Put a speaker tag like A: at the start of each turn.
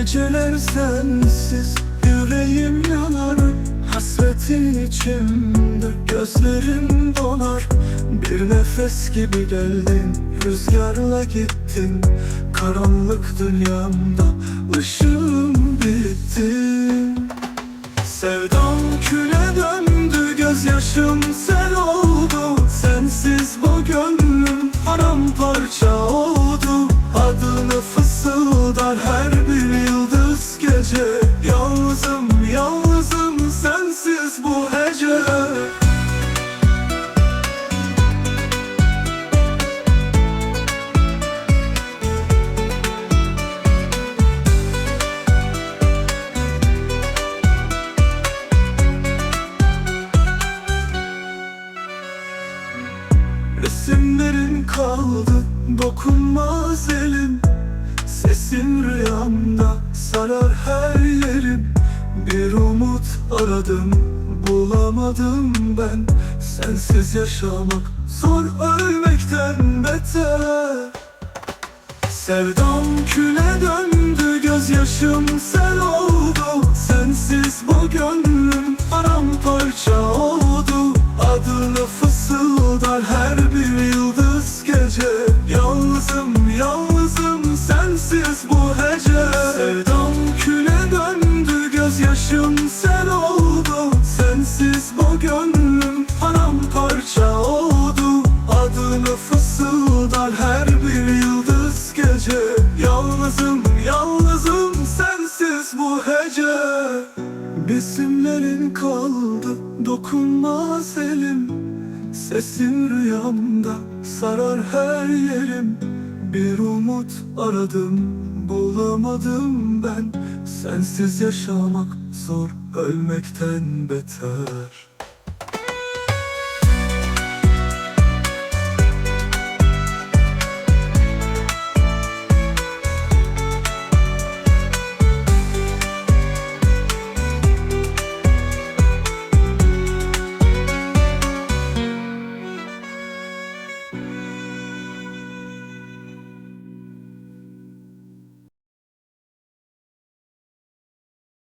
A: Geceler sensiz yüreğim yanar, hasretin içimde gözlerim donar. Bir nefes gibi geldin, rüzgarla gittin. Karanlık dünyamda ışığım bitti. Sevdam küle döndü, gözyaşım sel oldu. Sensiz bu gönlüm paramparça oldu. Adını fısıldar her bir yıldız gece. Yalnızım, yalnızım sensiz bu hece. Resimlerin kaldı, dokunmaz elim. Sesin rüyamda sarar her yerim. Bir umut aradım, bulamadım ben. Sensiz yaşamak zor, ölmekten beter. Sevdam küle döndü, gözyaşım sel oldu. Sensiz bu gönlüm paramparça oldu. Adını fısıldar her bir yıldız gece. Yalnızım, yalnızım sensiz bu hece. Sevdam küle döndü, gözyaşım sel oldu. Sensiz bu gönlüm paramparça oldu. Adını fısıldar her bir yıldız gece. Yalnızım, yalnızım sensiz bu hece. Besimlerin kaldı, dokunmaz elim. Sesin rüyamda sarar her yerim. Bir umut aradım, bulamadım ben. Sensiz yaşamak zor, ölmekten beter.